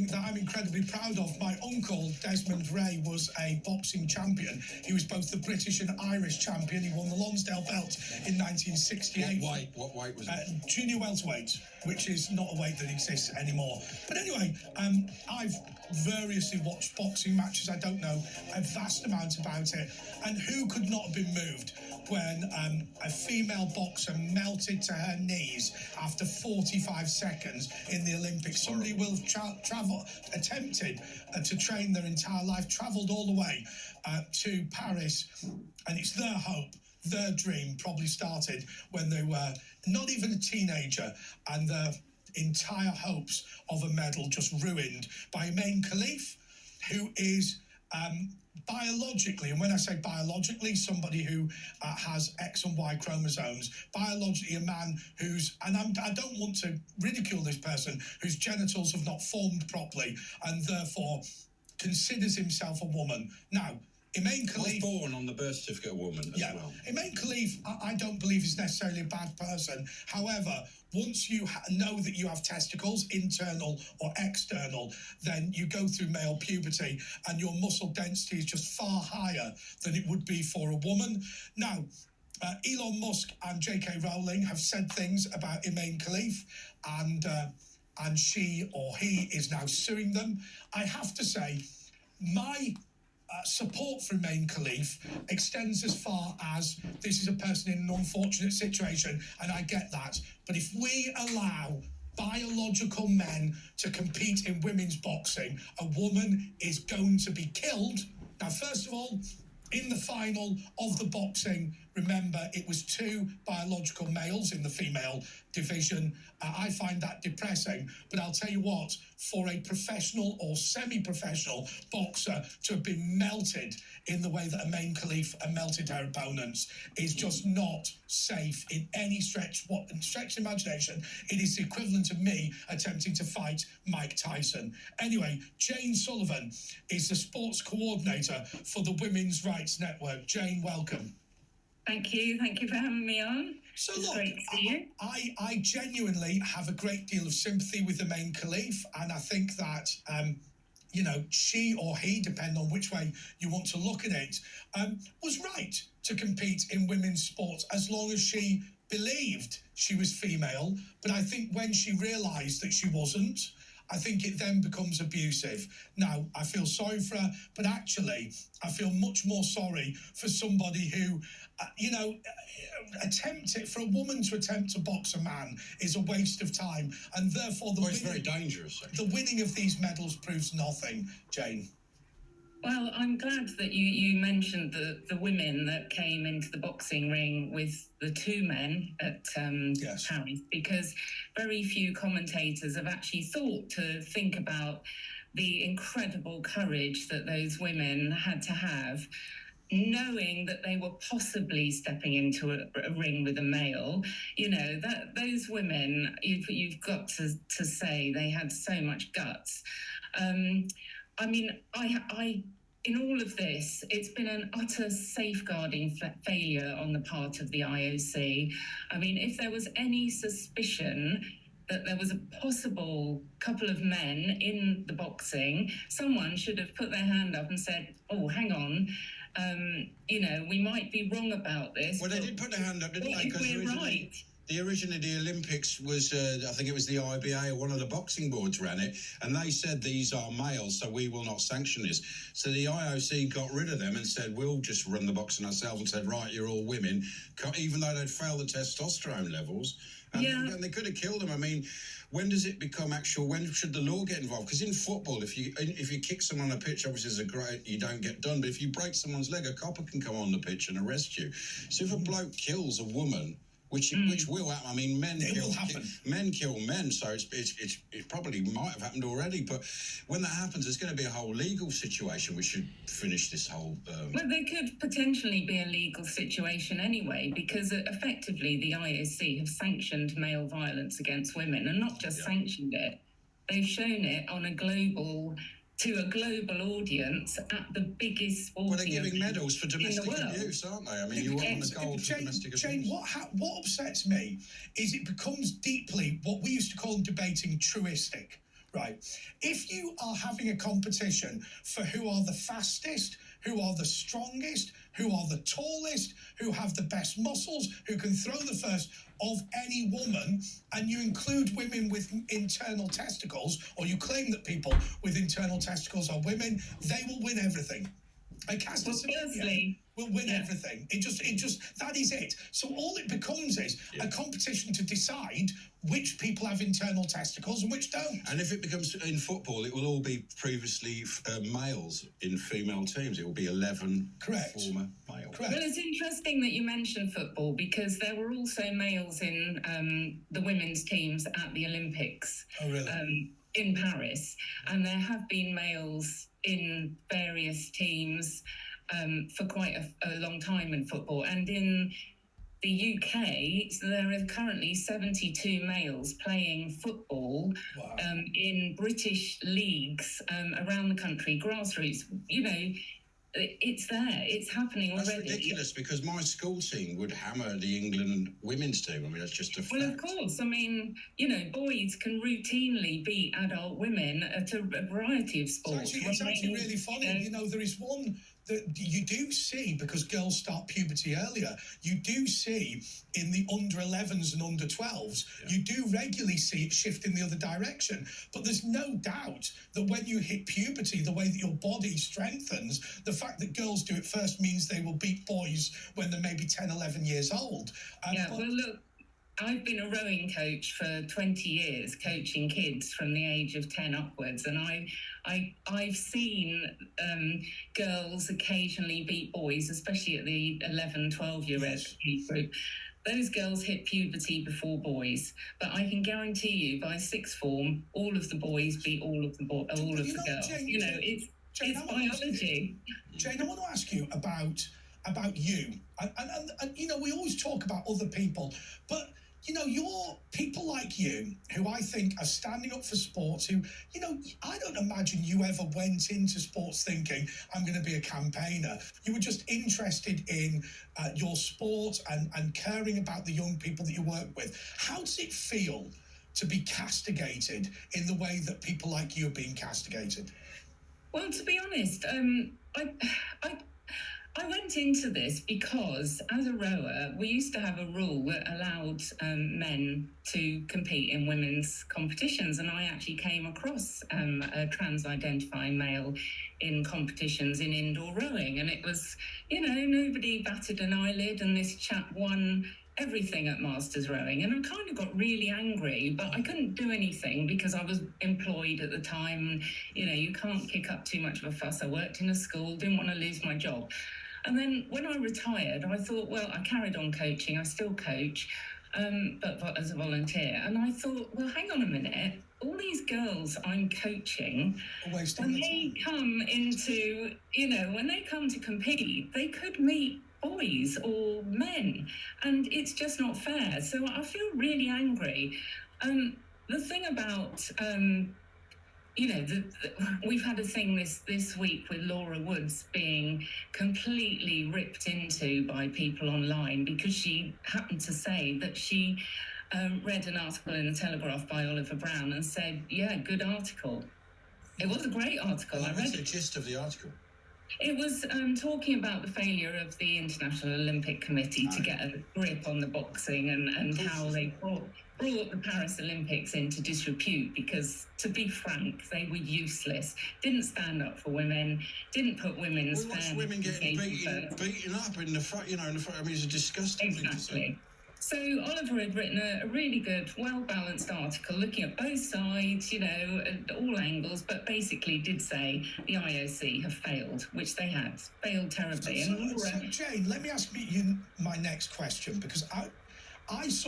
that I'm incredibly proud of. My uncle, Desmond Ray, was a boxing champion. He was both the British and Irish champion. He won the Lonsdale belt in 1968. What weight was it? Junior welterweight, which is not a weight that exists anymore. But anyway, I've variously watched boxing matches. I don't know a vast amount about it. And who could not have been moved when a female boxer melted to her knees after 45 seconds in the Olympics? Somebody will have attempted to train their entire life, travelled all the way to Paris, and it's their hope, their dream probably started when they were not even a teenager, and their entire hopes of a medal just ruined by Imane Khelif, who is biologically, and when I say biologically, somebody who has X and Y chromosomes, biologically a man who's, and I don't want to ridicule this person, whose genitals have not formed properly and therefore considers himself a woman. Now, Imane Khelif was born on the birth certificate a woman as well. Imane Khelif, I don't believe is necessarily a bad person. However, once you know that you have testicles, internal or external, then you go through male puberty and your muscle density is just far higher than it would be for a woman. Now, Elon Musk and J.K. Rowling have said things about Imane Khelif, and she or he is now suing them. I have to say, my support for Imane Khelif extends as far as this is a person in an unfortunate situation, and I get that. But if we allow biological men to compete in women's boxing, a woman is going to be killed. Now, first of all, in the final of the boxing, remember, it was 2 biological males in the female division. I find that depressing. But I'll tell you what, for a professional or semi-professional boxer to have been melted in the way that Imane Khelif melted her opponents is just not safe in any stretch of imagination. It is the equivalent of me attempting to fight Mike Tyson. Anyway, Jane Sullivan is the sports coordinator for the Women's Rights Network. Jane, welcome. Thank you. Thank you for having me on. So it's look, great to see you. I genuinely have a great deal of sympathy with Imane Khelif, and I think that, she or he, depending on which way you want to look at it, was right to compete in women's sports as long as she believed she was female. But I think when she realised that she wasn't, I think it then becomes abusive. Now, I feel sorry for her, but actually, I feel much more sorry for somebody who, for a woman to attempt to box a man is a waste of time, and therefore it's very dangerous. The winning of these medals proves nothing, Jane. Well, I'm glad that you mentioned the women that came into the boxing ring with the 2 men at Paris, because very few commentators have actually thought to think about the incredible courage that those women had to have, knowing that they were possibly stepping into a ring with a male. That those women, you've got to say they had so much guts. In all of this, it's been an utter safeguarding failure on the part of the IOC. If there was any suspicion that there was a possible couple of men in the boxing, someone should have put their hand up and said, oh, hang on, we might be wrong about this. Well, they did put their hand up, didn't they? Because we're right. Originally, the Olympics was, I think it was the IBA or one of the boxing boards ran it, and they said these are males, so we will not sanction this. So the IOC got rid of them and said, we'll just run the boxing ourselves, and said, right, you're all women, even though they'd failed the testosterone levels. And they could have killed them. When does it become actual? When should the law get involved? Because in football, if you kick someone on a pitch, obviously you don't get done. But if you break someone's leg, a copper can come on the pitch and arrest you. So if a bloke kills a woman, which will happen. Men kill men, so it probably might have happened already. But when that happens, there's going to be a whole legal situation which should finish this whole. Well, there could potentially be a legal situation anyway, because effectively the IOC have sanctioned male violence against women, and not just sanctioned it; they've shown it on a global audience at the biggest sporting event. Well, they're giving medals for domestic abuse, aren't they? You want the gold for domestic abuse. Jane, what upsets me is it becomes deeply what we used to call in debating truistic. Right. If you are having a competition for who are the fastest, who are the strongest, who are the tallest, who have the best muscles, who can throw the first of any woman, and you include women with internal testicles, or you claim that people with internal testicles are women, they will win everything. A cast will win everything. It just that is it. So all it becomes is a competition to decide which people have internal testicles and which don't. And if it becomes in football, it will all be previously males in female teams. It will be 11 former male. Correct. Well, it's interesting that you mentioned football, because there were also males in the women's teams at the Olympics. Oh, really? In Paris, and there have been males in various teams for quite a long time in football. And in the UK, there are currently 72 males playing football in British leagues around the country, grassroots. You know, it's there. It's happening already. That's ridiculous, because my school team would hammer the England women's team. I mean, that's just a fact. Well, of course. I mean, you know, boys can routinely beat adult women at a variety of sports. It's actually really funny. You know, there is one that you do see, because girls start puberty earlier, you do see in the under 11s and under 12s, you do regularly see it shift in the other direction. But there's no doubt that when you hit puberty, the way that your body strengthens, the fact that girls do it first means they will beat boys when they're maybe 10, 11 years old. Well, look, I've been a rowing coach for 20 years, coaching kids from the age of 10 upwards, and I've seen girls occasionally beat boys, especially at the 11, 12-year age group. Those girls hit puberty before boys, but I can guarantee you, by sixth form, all of the boys beat all of the girls. Jane, you know, it's biology. Jane, I want to ask you about you, and you know, we always talk about other people, but you know, you're people like you who I think are standing up for sports, who, you know, I don't imagine you ever went into sports thinking, I'm going to be a campaigner. You were just interested in your sport and caring about the young people that you work with. How does it feel to be castigated in the way that people like you are being castigated? Well, to be honest, I went into this because, as a rower, we used to have a rule that allowed men to compete in women's competitions, and I actually came across a trans-identifying male in competitions in indoor rowing, and it was, you know, nobody batted an eyelid, and this chap won everything at Masters Rowing, and I kind of got really angry, but I couldn't do anything because I was employed at the time. You know, you can't kick up too much of a fuss. I worked in a school, didn't want to lose my job. And then when I retired, I thought, well, I carried on coaching. I still coach, but as a volunteer. And I thought, well, hang on a minute. All these girls I'm coaching, when they come into, you know, when they come to compete, they could meet boys or men, and it's just not fair. So I feel really angry. The thing about you know, we've had a thing this week with Laura Woods being completely ripped into by people online because she happened to say that she read an article in the Telegraph by Oliver Brown and said, yeah, good article. It was a great article. I read What's the gist of the article? It was talking about the failure of the International Olympic Committee to get a grip on the boxing and how they brought the Paris Olympics into disrepute because, to be frank, they were useless, didn't stand up for women, didn't put women's fairness. We watched women getting beaten up in the front, you know, I mean, it's a disgusting thing to say. So Oliver had written a really good, well-balanced article looking at both sides, you know, at all angles, but basically did say the IOC have failed, which they had, failed terribly. So Jane, let me ask you my next question, because I saw